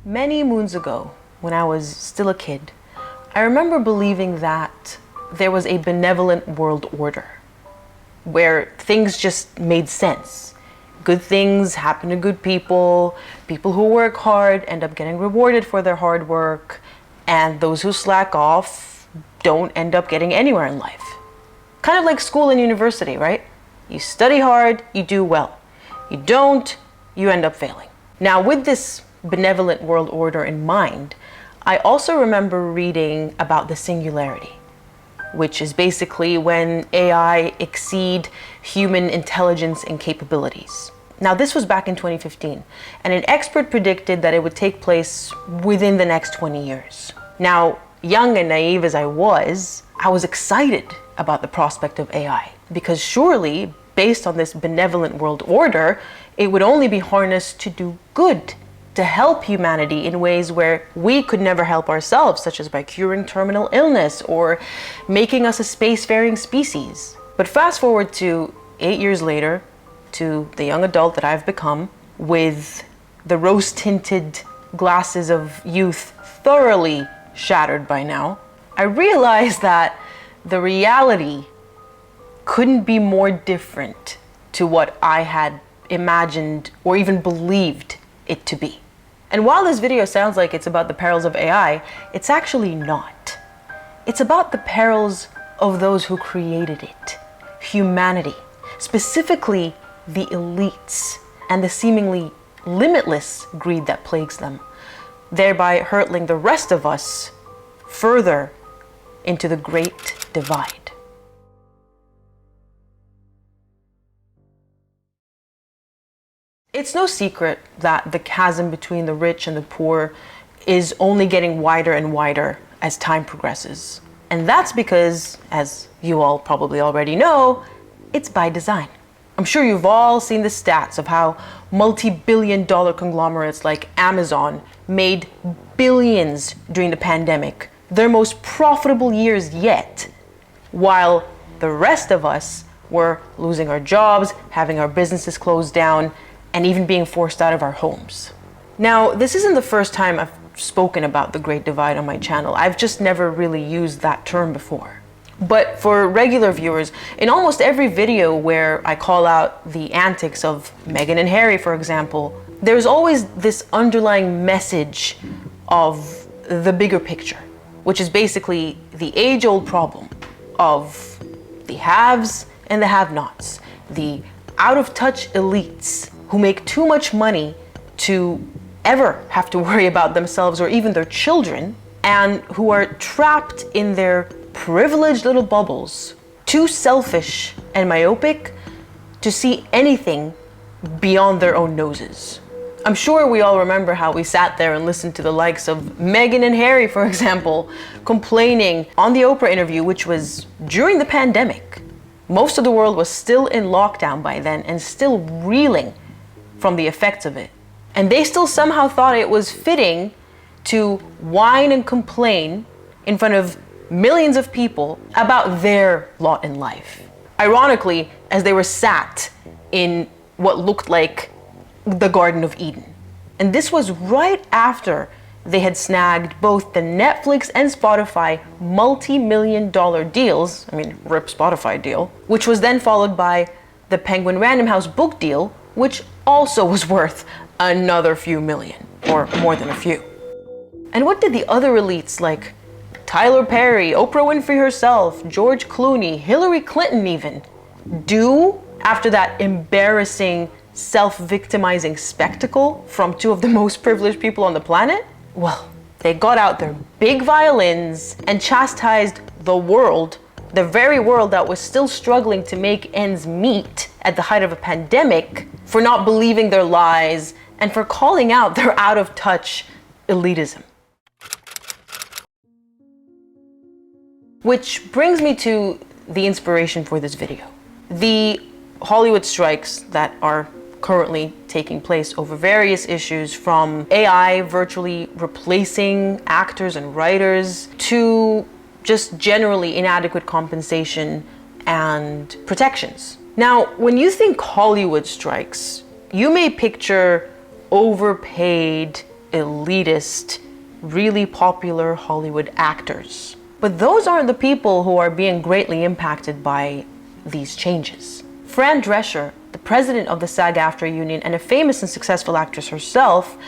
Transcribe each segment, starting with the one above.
Many moons ago, when I was still a kid, I remember believing that there was a benevolent world order where things just made sense. Good things happen to good people, people who work hard end up getting rewarded for their hard work, and those who slack off don't end up getting anywhere in life. Kind of like school and university, right? You study hard, you do well. You don't, you end up failing. Now, with this benevolent world order in mind, I also remember reading about the singularity, which is basically when AI exceed human intelligence and capabilities. Now, this was back in 2015, and an expert predicted that it would take place within the next 20 years. Now, young and naive as I was excited about the prospect of AI, because surely, based on this benevolent world order, it would only be harnessed to do good, to help humanity in ways where we could never help ourselves, such as by curing terminal illness or making us a spacefaring species. But fast forward to 8 years later, to the young adult that I've become, with the rose-tinted glasses of youth thoroughly shattered by now, I realized that the reality couldn't be more different to what I had imagined or even believed it to be. And while this video sounds like it's about the perils of AI, it's actually not. It's about the perils of those who created it, humanity, specifically the elites and the seemingly limitless greed that plagues them, thereby hurtling the rest of us further into the great divide. It's no secret that the chasm between the rich and the poor is only getting wider and wider as time progresses. And that's because, as you all probably already know, it's by design. I'm sure you've all seen the stats of how multi-billion-dollar conglomerates like Amazon made billions during the pandemic, their most profitable years yet, while the rest of us were losing our jobs, having our businesses closed down, and even being forced out of our homes. Now, this isn't the first time I've spoken about the Great Divide on my channel. I've just never really used that term before. But for regular viewers, in almost every video where I call out the antics of Meghan and Harry, for example, there's always this underlying message of the bigger picture, which is basically the age-old problem of the haves and the have-nots, the out-of-touch elites who make too much money to ever have to worry about themselves or even their children, and who are trapped in their privileged little bubbles, too selfish and myopic to see anything beyond their own noses. I'm sure we all remember how we sat there and listened to the likes of Meghan and Harry, for example, complaining on the Oprah interview, which was during the pandemic. Most of the world was still in lockdown by then and still reeling from the effects of it. And they still somehow thought it was fitting to whine and complain in front of millions of people about their lot in life. Ironically, as they were sat in what looked like the Garden of Eden. And this was right after they had snagged both the Netflix and Spotify multi-million-dollar deals, RIP Spotify deal, which was then followed by the Penguin Random House book deal, which also was worth another few million, or more than a few. And what did the other elites like Tyler Perry, Oprah Winfrey herself, George Clooney, Hillary Clinton even, do after that embarrassing, self-victimizing spectacle from two of the most privileged people on the planet? Well, they got out their big violins and chastised the world, the very world that was still struggling to make ends meet at the height of a pandemic, for not believing their lies and for calling out their out-of-touch elitism. Which brings me to the inspiration for this video. The Hollywood strikes that are currently taking place over various issues, from AI virtually replacing actors and writers to just generally inadequate compensation and protections. Now, when you think Hollywood strikes, you may picture overpaid, elitist, really popular Hollywood actors. But those aren't the people who are being greatly impacted by these changes. Fran Drescher, the president of the SAG-AFTRA union and a famous and successful actress herself,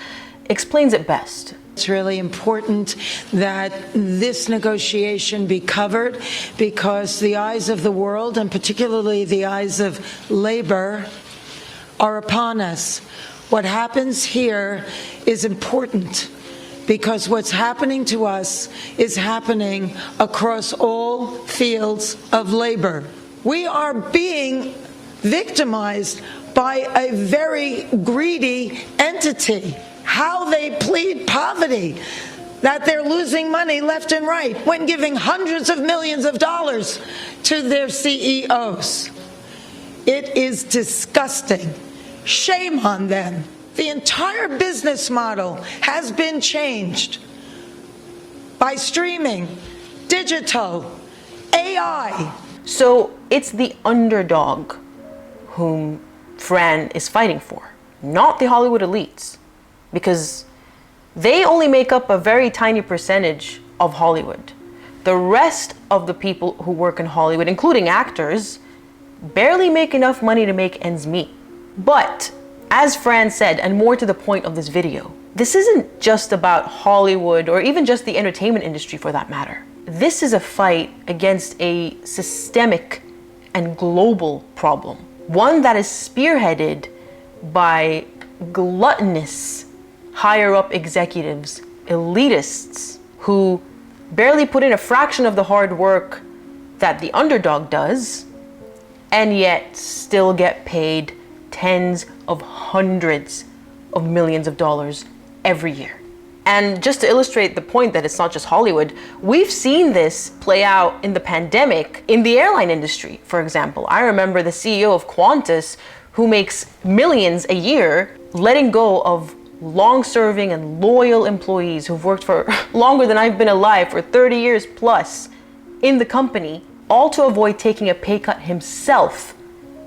explains it best. It's really important that this negotiation be covered because the eyes of the world, and particularly the eyes of labor, are upon us. What happens here is important because what's happening to us is happening across all fields of labor. We are being victimized by a very greedy entity. How they plead poverty, that they're losing money left and right when giving hundreds of millions of dollars to their CEOs. It is disgusting. Shame on them. The entire business model has been changed by streaming, digital, AI. So it's the underdog whom Fran is fighting for, not the Hollywood elites, because they only make up a very tiny percentage of Hollywood. The rest of the people who work in Hollywood, including actors, barely make enough money to make ends meet. But as Fran said, and more to the point of this video, this isn't just about Hollywood or even just the entertainment industry for that matter. This is a fight against a systemic and global problem, one that is spearheaded by gluttonous higher up executives, elitists, who barely put in a fraction of the hard work that the underdog does, and yet still get paid tens of hundreds of millions of dollars every year. And just to illustrate the point that it's not just Hollywood, we've seen this play out in the pandemic in the airline industry, for example. I remember the CEO of Qantas, who makes millions a year, letting go of long-serving and loyal employees who've worked for longer than I've been alive, for 30 years plus in the company, all to avoid taking a pay cut himself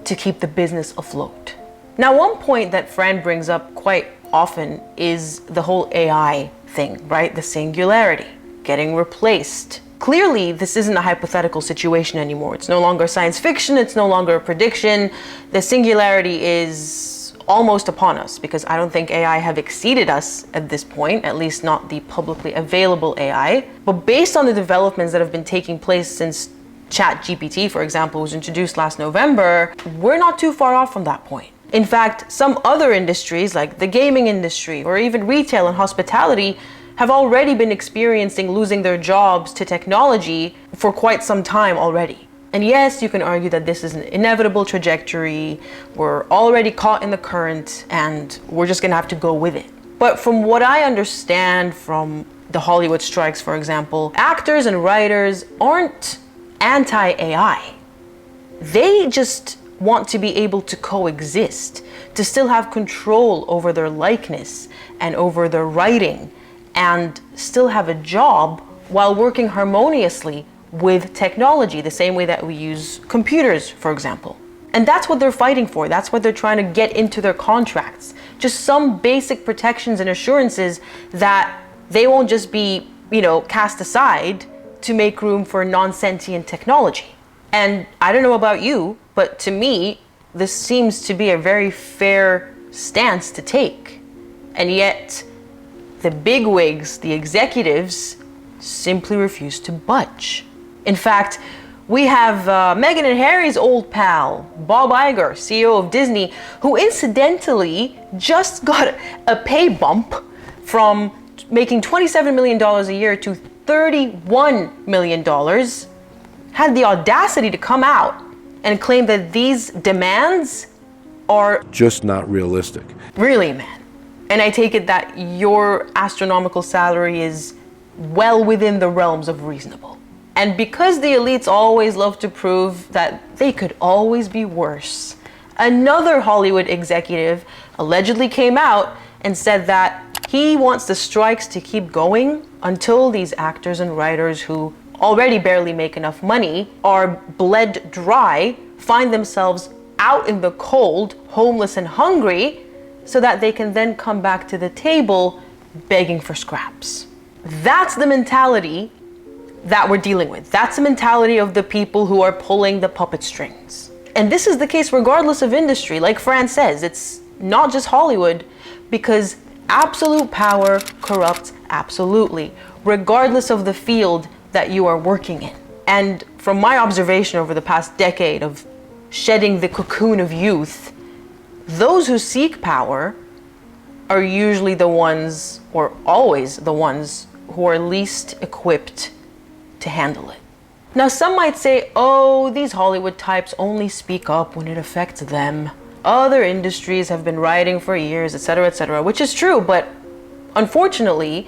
to keep the business afloat. Now, one point that Fran brings up quite often is the whole AI thing, right? The singularity, getting replaced. Clearly, this isn't a hypothetical situation anymore. It's no longer science fiction. It's no longer a prediction. The singularity is almost upon us, because I don't think AI have exceeded us at this point, at least not the publicly available AI. But based on the developments that have been taking place since ChatGPT, for example, was introduced last November, we're not too far off from that point. In fact, some other industries like the gaming industry or even retail and hospitality have already been experiencing losing their jobs to technology for quite some time already. And yes, you can argue that this is an inevitable trajectory. We're already caught in the current and we're just gonna have to go with it. But from what I understand from the Hollywood strikes, for example, actors and writers aren't anti-AI. They just want to be able to coexist, to still have control over their likeness and over their writing, and still have a job while working harmoniously with technology, the same way that we use computers, for example. And that's what they're fighting for. That's what they're trying to get into their contracts. Just some basic protections and assurances that they won't just be, cast aside to make room for non-sentient technology. And I don't know about you, but to me, this seems to be a very fair stance to take. And yet, the bigwigs, the executives, simply refuse to budge. In fact, we have Meghan and Harry's old pal, Bob Iger, CEO of Disney, who incidentally just got a pay bump from making $27 million a year to $31 million, had the audacity to come out and claim that these demands are just not realistic. Really, man. And I take it that your astronomical salary is well within the realms of reasonable. And because the elites always love to prove that they could always be worse, another Hollywood executive allegedly came out and said that he wants the strikes to keep going until these actors and writers who already barely make enough money are bled dry, find themselves out in the cold, homeless and hungry, so that they can then come back to the table begging for scraps. That's the mentality that we're dealing with. That's the mentality of the people who are pulling the puppet strings. And this is the case regardless of industry. Like Fran says, it's not just Hollywood, because absolute power corrupts absolutely, regardless of the field that you are working in. And from my observation over the past decade of shedding the cocoon of youth, those who seek power are usually the ones, or always the ones, who are least equipped to handle it. Now, some might say, oh, these Hollywood types only speak up when it affects them. Other industries have been rioting for years, etc., which is true, but unfortunately,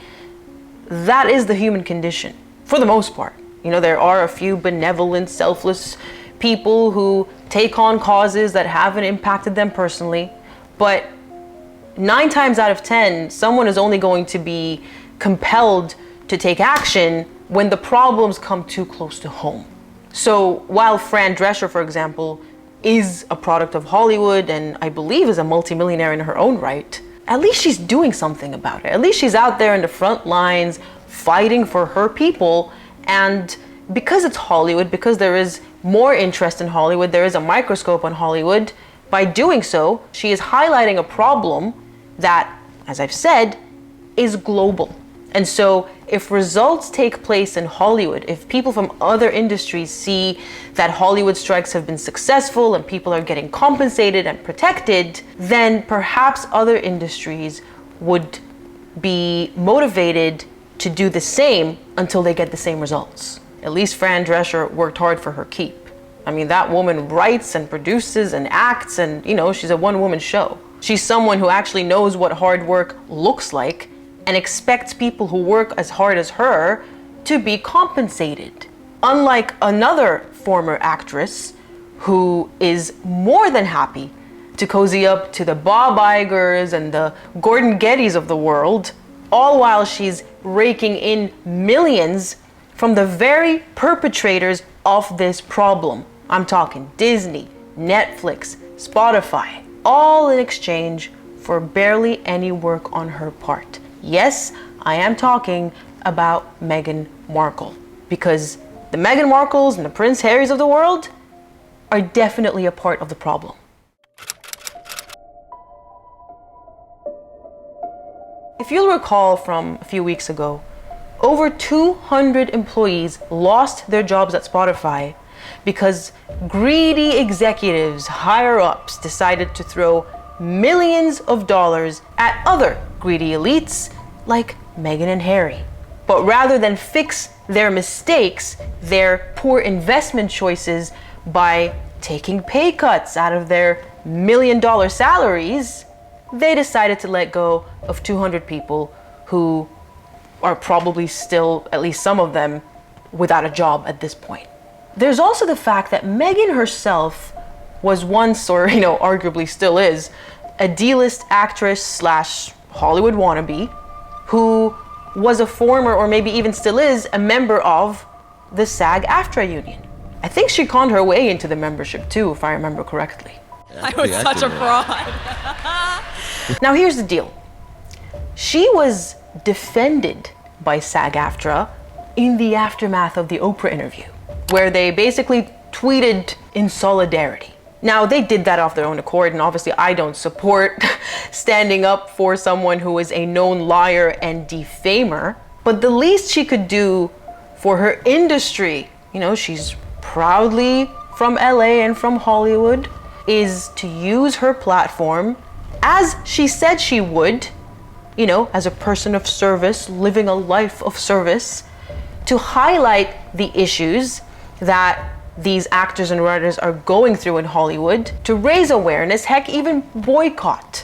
that is the human condition, for the most part. You know, there are a few benevolent, selfless people who take on causes that haven't impacted them personally, but 9 times out of 10, someone is only going to be compelled to take action when the problems come too close to home. So while Fran Drescher, for example, is a product of Hollywood and I believe is a multimillionaire in her own right, at least she's doing something about it. At least she's out there in the front lines fighting for her people. And because it's Hollywood, because there is more interest in Hollywood, there is a microscope on Hollywood, by doing so, she is highlighting a problem that, as I've said, is global. And so if results take place in Hollywood, if people from other industries see that Hollywood strikes have been successful and people are getting compensated and protected, then perhaps other industries would be motivated to do the same until they get the same results. At least Fran Drescher worked hard for her keep. I mean, that woman writes and produces and acts and, you know, she's a one-woman show. She's someone who actually knows what hard work looks like and expects people who work as hard as her to be compensated. Unlike another former actress who is more than happy to cozy up to the Bob Igers and the Gordon Gettys of the world, all while she's raking in millions from the very perpetrators of this problem. I'm talking Disney, Netflix, Spotify, all in exchange for barely any work on her part. Yes, I am talking about Meghan Markle, because the Meghan Markles and the Prince Harrys of the world are definitely a part of the problem. If you'll recall from a few weeks ago, over 200 employees lost their jobs at Spotify because greedy executives, higher-ups, decided to throw millions of dollars at other greedy elites like Meghan and Harry. But rather than fix their mistakes, their poor investment choices by taking pay cuts out of their million-dollar salaries, they decided to let go of 200 people who are probably still, at least some of them, without a job at this point. There's also the fact that Meghan herself was once, or arguably still is, a D-list actress slash Hollywood wannabe who was a former, or maybe even still is, a member of the SAG-AFTRA union. I think she conned her way into the membership too, if I remember correctly. I was such a fraud. Now here's the deal. She was defended by SAG-AFTRA in the aftermath of the Oprah interview, where they basically tweeted in solidarity. Now, they did that off their own accord, and obviously I don't support standing up for someone who is a known liar and defamer, but the least she could do for her industry, she's proudly from LA and from Hollywood, is to use her platform, as she said she would, as a person of service, living a life of service, to highlight the issues that these actors and writers are going through in Hollywood, to raise awareness, heck, even boycott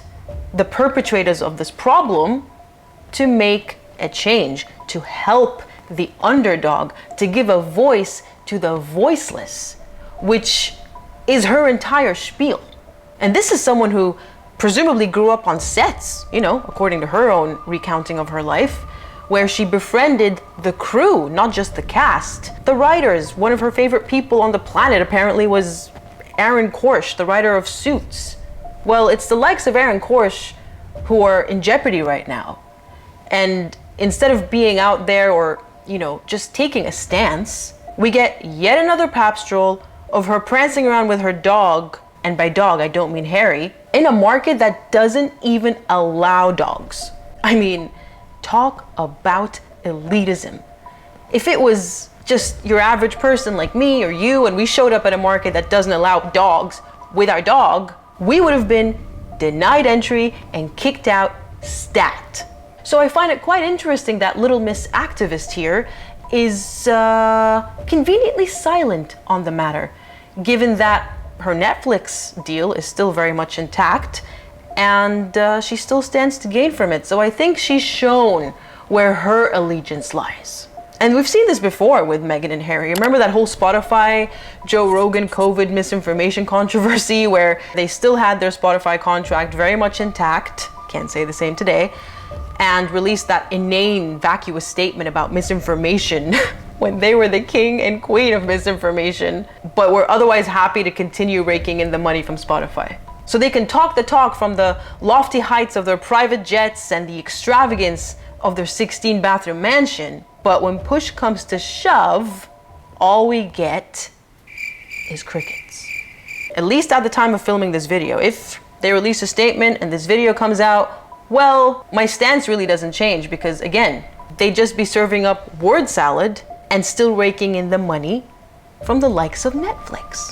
the perpetrators of this problem, to make a change, to help the underdog, to give a voice to the voiceless, which is her entire spiel. And this is someone who presumably grew up on sets, according to her own recounting of her life, where she befriended the crew, not just the cast. The writers, one of her favorite people on the planet apparently was Aaron Korsh, the writer of Suits. Well, it's the likes of Aaron Korsh who are in jeopardy right now. And instead of being out there or, just taking a stance, we get yet another pap stroll of her prancing around with her dog, and by dog I don't mean Harry, in a market that doesn't even allow dogs. I mean, talk about elitism. If it was just your average person like me or you, and we showed up at a market that doesn't allow dogs with our dog, we would have been denied entry and kicked out stat. So I find it quite interesting that Little Miss Activist here is conveniently silent on the matter, given that her Netflix deal is still very much intact and she still stands to gain from it. So I think she's shown where her allegiance lies. And we've seen this before with Meghan and Harry. Remember that whole Spotify, Joe Rogan COVID misinformation controversy where they still had their Spotify contract very much intact, can't say the same today, and released that inane, vacuous statement about misinformation when they were the king and queen of misinformation, but were otherwise happy to continue raking in the money from Spotify. So they can talk the talk from the lofty heights of their private jets and the extravagance of their 16-bathroom mansion, but when push comes to shove, all we get is crickets. At least at the time of filming this video. If they release a statement and this video comes out, well, my stance really doesn't change because, again, they'd just be serving up word salad and still raking in the money from the likes of Netflix.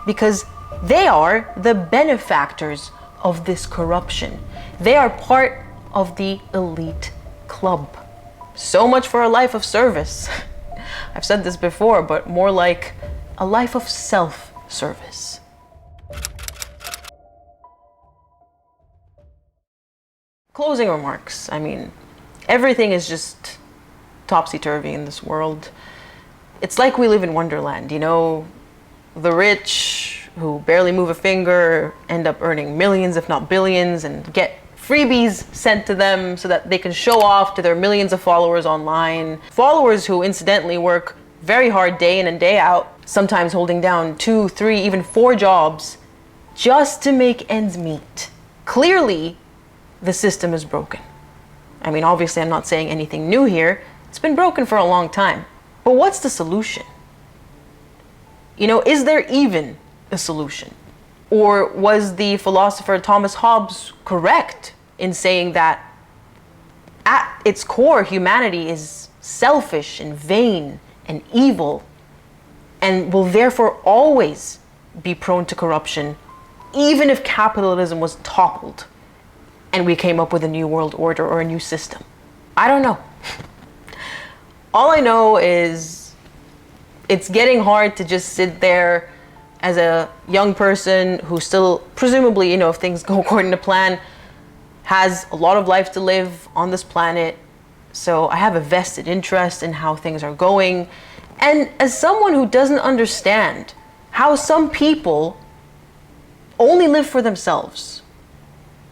Because they are the benefactors of this corruption. They are part of the elite club. So much for a life of service. I've said this before, but more like a life of self-service. Closing remarks. I mean, everything is just topsy-turvy in this world. It's like we live in Wonderland, the rich who barely move a finger end up earning millions, if not billions, and get freebies sent to them so that they can show off to their millions of followers online. Followers who incidentally work very hard day in and day out, sometimes holding down 2, 3, even 4 jobs just to make ends meet. Clearly, the system is broken. I mean, obviously I'm not saying anything new here. It's been broken for a long time. But what's the solution? Is there even a solution? Or was the philosopher Thomas Hobbes correct in saying that at its core, humanity is selfish and vain and evil and will therefore always be prone to corruption, even if capitalism was toppled and we came up with a new world order or a new system? I don't know. All I know is it's getting hard to just sit there as a young person who still, presumably, if things go according to plan, has a lot of life to live on this planet. So I have a vested interest in how things are going. And as someone who doesn't understand how some people only live for themselves,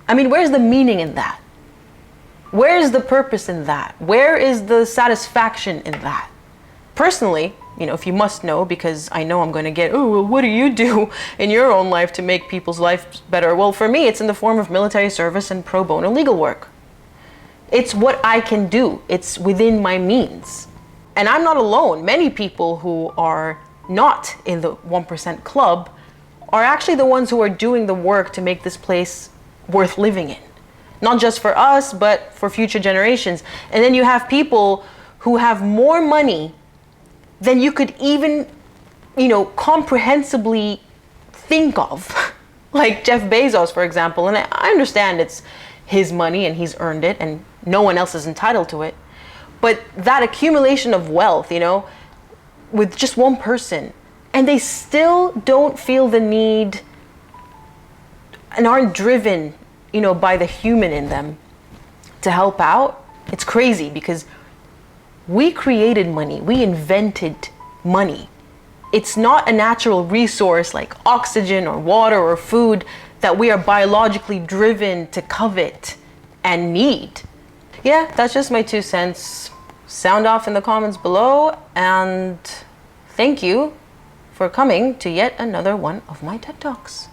I mean, where's the meaning in that? Where is the purpose in that? Where is the satisfaction in that? Personally, if you must know, because I know I'm going to get, oh, well, what do you do in your own life to make people's lives better? Well, for me, it's in the form of military service and pro bono legal work. It's what I can do. It's within my means. And I'm not alone. Many people who are not in the 1% club are actually the ones who are doing the work to make this place worth living in. Not just for us, but for future generations. And then you have people who have more money than you could even, comprehensively think of. Like Jeff Bezos, for example. And I understand it's his money and he's earned it and no one else is entitled to it. But that accumulation of wealth, with just one person, and they still don't feel the need and aren't driven, by the human in them to help out. It's crazy because we created money. We invented money. It's not a natural resource like oxygen or water or food that we are biologically driven to covet and need. Yeah, that's just my 2 cents. Sound off in the comments below, and thank you for coming to yet another one of my TED Talks.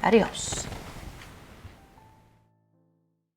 Adios.